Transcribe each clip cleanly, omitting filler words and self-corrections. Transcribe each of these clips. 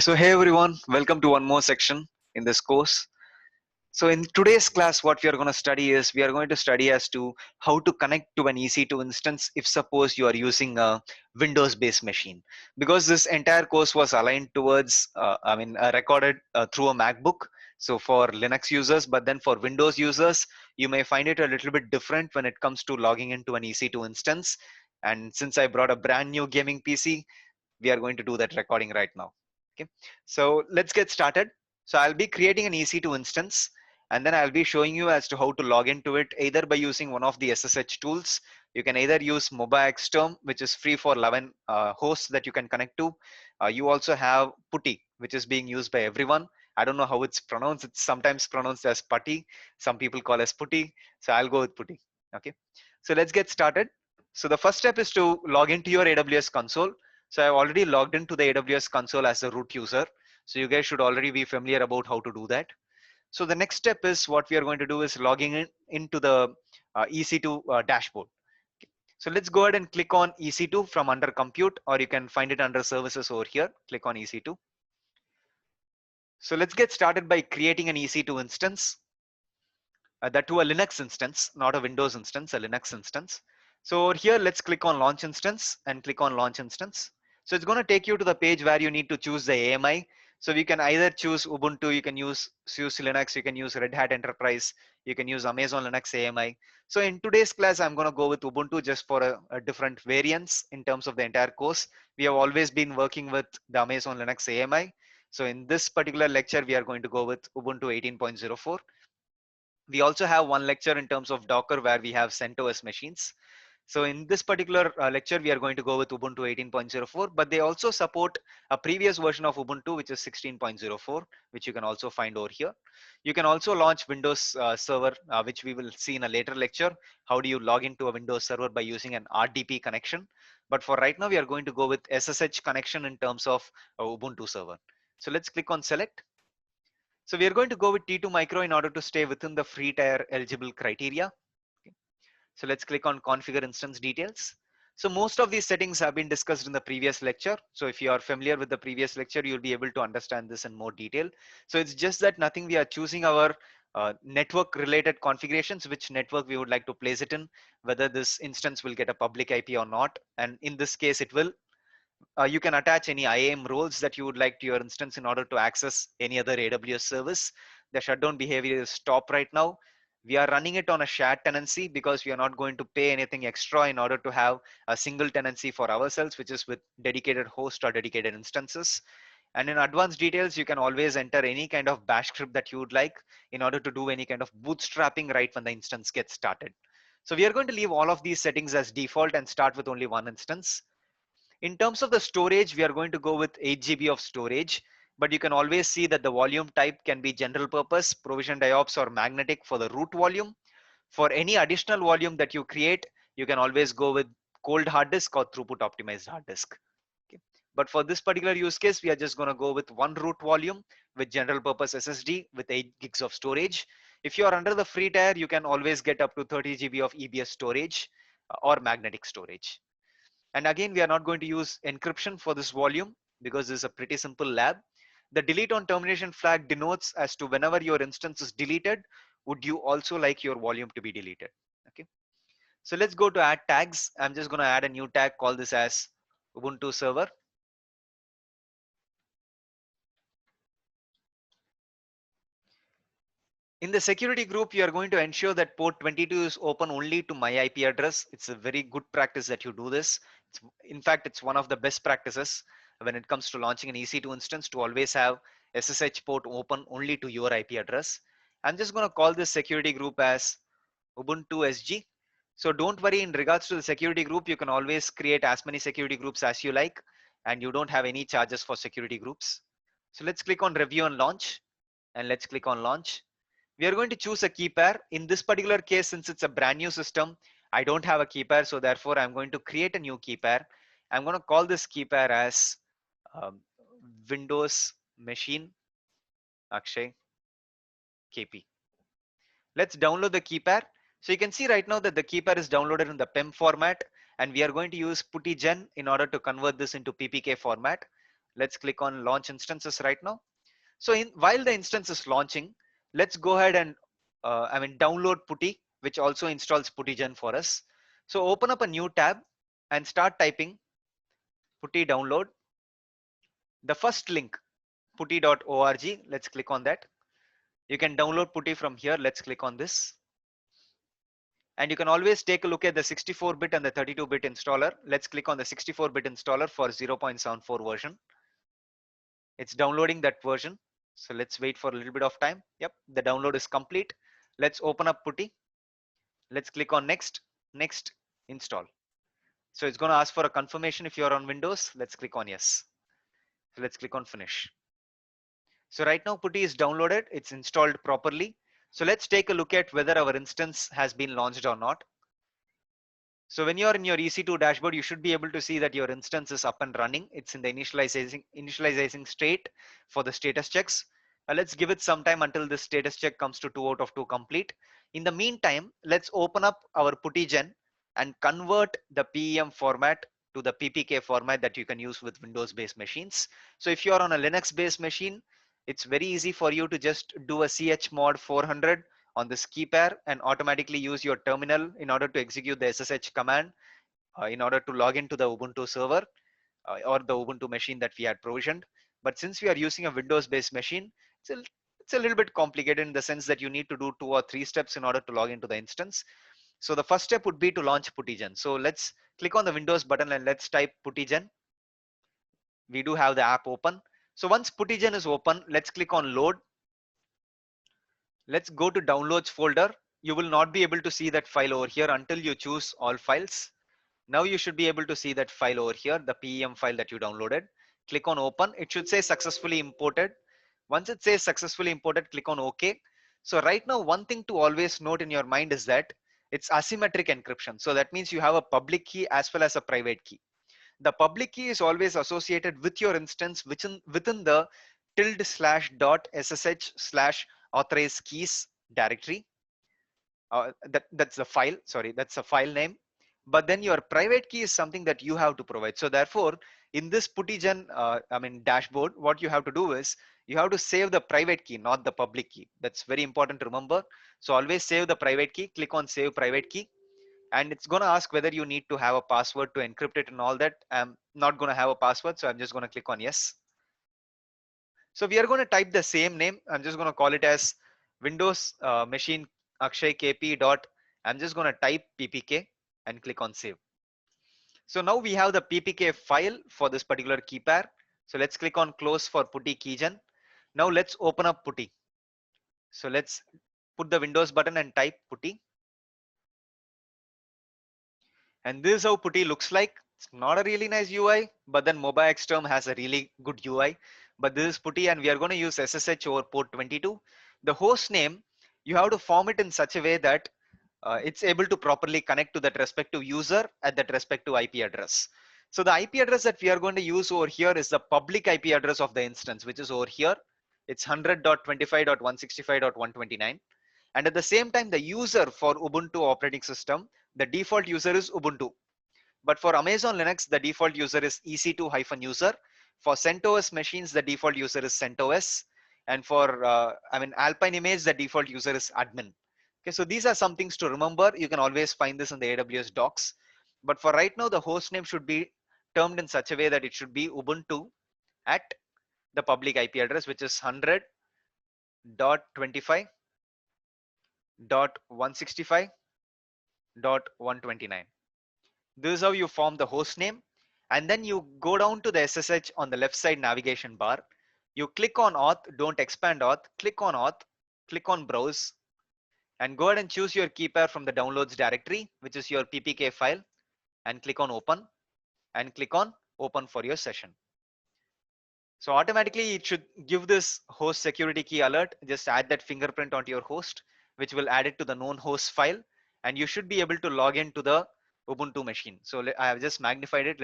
So hey everyone, welcome to one more section in this course. So in today's class, what we are going to study is we are going to study as to how to connect to an EC2 instance if suppose you are using a Windows based machine. Because this entire course was aligned towards, recorded through a MacBook. So for Linux users, but then for Windows users, you may find it a little bit different when it comes to logging into an EC2 instance. And since I brought a brand new gaming PC, we are going to do that recording right now. Okay, so let's get started. So I'll be creating an EC2 instance, and then I'll be showing you as to how to log into it either by using one of the SSH tools. You can either use MobaXterm, which is free for 11 hosts that you can connect to. You also have Putty, which is being used by everyone. I don't know how it's pronounced. It's sometimes pronounced as Putty. Some people call as Putty. So I'll go with Putty. Okay. So let's get started. So the first step is to log into your AWS console. So I've already logged into the AWS console as a root user. So you guys should already be familiar about how to do that. So the next step is what we are going to do is logging into the EC2 dashboard. Okay. So let's go ahead and click on EC2 from under compute, or you can find it under services over here. Click on EC2. So let's get started by creating an EC2 instance. That to a Linux instance, not a Windows instance, a Linux instance. So here, let's click on launch instance and click on launch instance. So it's going to take you to the page where you need to choose the AMI. So we can either choose Ubuntu, you can use SUSE Linux, you can use Red Hat Enterprise, you can use Amazon Linux AMI. So in today's class, I'm going to go with Ubuntu just for a different variance in terms of the entire course. We have always been working with the Amazon Linux AMI. So in this particular lecture, we are going to go with Ubuntu 18.04. We also have one lecture in terms of Docker where we have CentOS machines. So in this particular lecture, we are going to go with Ubuntu 18.04, but they also support a previous version of Ubuntu, which is 16.04, which you can also find over here. You can also launch Windows server, which we will see in a later lecture. How do you log into a Windows server by using an RDP connection? But for right now, we are going to go with SSH connection in terms of Ubuntu server. So let's click on select. So we are going to go with T2 micro in order to stay within the free tier eligible criteria. Okay. So let's click on configure instance details. So most of these settings have been discussed in the previous lecture. So if you are familiar with the previous lecture, you'll be able to understand this in more detail. So it's just that nothing, we are choosing our network related configurations, which network we would like to place it in, whether this instance will get a public IP or not. And in this case, it will. You can attach any IAM roles that you would like to your instance in order to access any other AWS service. The shutdown behavior is stop right now. We are running it on a shared tenancy because we are not going to pay anything extra in order to have a single tenancy for ourselves, which is with dedicated host or dedicated instances. And in advanced details, you can always enter any kind of bash script that you would like in order to do any kind of bootstrapping right when the instance gets started. So we are going to leave all of these settings as default and start with only one instance. In terms of the storage, we are going to go with 8 GB of storage, but you can always see that the volume type can be general purpose, provisioned IOPS or magnetic for the root volume. For any additional volume that you create, you can always go with cold hard disk or throughput optimized hard disk. Okay. But for this particular use case, we are just going to go with one root volume with general purpose SSD with 8 gigs of storage. If you are under the free tier, you can always get up to 30 GB of EBS storage or magnetic storage. And again, we are not going to use encryption for this volume because this is a pretty simple lab. The delete on termination flag denotes as to whenever your instance is deleted, would you also like your volume to be deleted? Okay. So let's go to add tags. I'm just going to add a new tag, call this as Ubuntu server. In the security group, you are going to ensure that port 22 is open only to my IP address. It's a very good practice that you do this. In fact, it's one of the best practices when it comes to launching an EC2 instance to always have SSH port open only to your IP address. I'm just going to call this security group as Ubuntu SG. So don't worry, in regards to the security group, you can always create as many security groups as you like, and you don't have any charges for security groups. So let's click on review and launch, and let's click on launch. We are going to choose a key pair. In this particular case, since it's a brand new system, I don't have a key pair. So therefore, I'm going to create a new key pair. I'm going to call this key pair as Windows Machine Akshay KP. Let's download the key pair. So you can see right now that the key pair is downloaded in the PEM format, and we are going to use PuttyGen in order to convert this into PPK format. Let's click on launch instances right now. So while the instance is launching, let's go ahead and download Putty, which also installs PuttyGen for us. So open up a new tab and start typing Putty download. The first link, putty.org. Let's click on that. You can download Putty from here. Let's click on this. And you can always take a look at the 64-bit and the 32-bit installer. Let's click on the 64-bit installer for 0.74 version. It's downloading that version. So let's wait for a little bit of time. Yep, the download is complete. Let's open up Putty. Let's click on next, next, install. So it's going to ask for a confirmation if you're on Windows. Let's click on yes. So let's click on finish. So right now Putty is downloaded. It's installed properly. So let's take a look at whether our instance has been launched or not. So when you're in your EC2 dashboard, you should be able to see that your instance is up and running. It's in the initializing state for the status checks. Let's give it some time until this status check comes to 2 out of 2 complete. In the meantime, let's open up our PuttyGen and convert the PEM format to the PPK format that you can use with Windows based machines. So if you're on a Linux based machine, it's very easy for you to just do a chmod 400 on this key pair and automatically use your terminal in order to execute the SSH command in order to log into the Ubuntu server or the Ubuntu machine that we had provisioned. But since we are using a Windows based machine, it's a little bit complicated in the sense that you need to do 2 or 3 steps in order to log into the instance. So the first step would be to launch PuttyGen. So let's click on the Windows button and let's type PuttyGen. We do have the app open. So once PuttyGen is open, let's click on load. Let's go to downloads folder. You will not be able to see that file over here until you choose all files. Now you should be able to see that file over here, the PEM file that you downloaded. Click on open. It should say successfully imported. Once it says successfully imported, click on OK. So right now, one thing to always note in your mind is that it's asymmetric encryption. So that means you have a public key as well as a private key. The public key is always associated with your instance within the ~.ssh/authorize keys directory. That's the file. Sorry, that's a file name. But then your private key is something that you have to provide. So therefore, in this PuttyGen, dashboard, what you have to do is you have to save the private key, not the public key. That's very important to remember. So always save the private key. Click on save private key. And it's going to ask whether you need to have a password to encrypt it and all that. I'm not going to have a password, so I'm just going to click on yes. So we are going to type the same name. I'm just going to call it as Windows machine Akshay KP dot. I'm just going to type PPK and click on save. So now we have the PPK file for this particular key pair. So let's click on close for Putty keygen. Now let's open up Putty. So let's put the Windows button and type Putty. And this is how Putty looks like. It's not a really nice UI, but then MobiXterm has a really good UI. But this is Putty and we are going to use SSH over port 22. The host name, you have to form it in such a way that it's able to properly connect to that respective user at that respective IP address. So the IP address that we are going to use over here is the public IP address of the instance, which is over here. It's 100.25.165.129. And at the same time, the user for Ubuntu operating system, the default user is Ubuntu. But for Amazon Linux, the default user is EC2-user. For CentOS machines, the default user is CentOS. And for Alpine Image, the default user is admin. Okay, so these are some things to remember. You can always find this in the AWS docs. But for right now, the host name should be termed in such a way that it should be Ubuntu at the public IP address, which is 100.25.165.129. This is how you form the host name. And then you go down to the SSH on the left side navigation bar. You click on auth, don't expand auth, click on auth, click on browse, and go ahead and choose your key pair from the downloads directory, which is your PPK file, and click on open and click on open for your session. So automatically it should give this host security key alert. Just add that fingerprint onto your host, which will add it to the known host file. And you should be able to log into the Ubuntu machine. So I have just magnified it.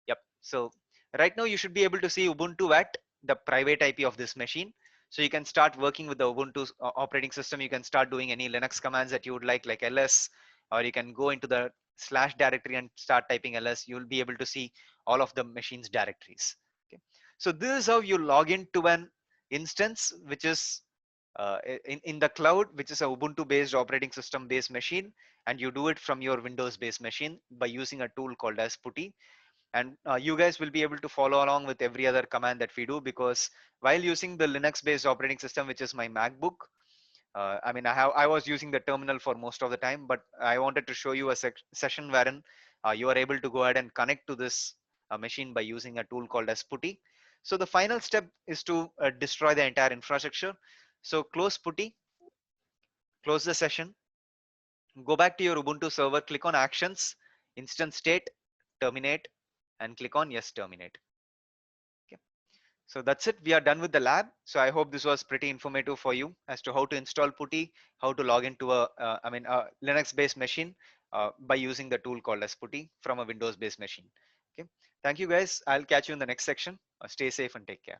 Yep. So right now you should be able to see Ubuntu at the private IP of this machine. So you can start working with the Ubuntu operating system. You can start doing any Linux commands that you would like ls, or you can go into the / directory and start typing ls. You'll be able to see all of the machines directories. Okay. So this is how you log into an instance which is in the cloud, which is a Ubuntu based operating system based machine, and you do it from your Windows based machine by using a tool called as Putty. And you guys will be able to follow along with every other command that we do, because while using the Linux based operating system, which is my MacBook, I was using the terminal for most of the time, but I wanted to show you a session wherein you are able to go ahead and connect to this machine by using a tool called as Putty. So the final step is to destroy the entire infrastructure. So close Putty, close the session, go back to your Ubuntu server, click on Actions, Instance State, Terminate, and click on Yes, Terminate. Okay. So that's it. We are done with the lab. So I hope this was pretty informative for you as to how to install Putty, how to log into a Linux-based machine by using the tool called as Putty from a Windows-based machine. Okay. Thank you guys. I'll catch you in the next section. Stay safe and take care.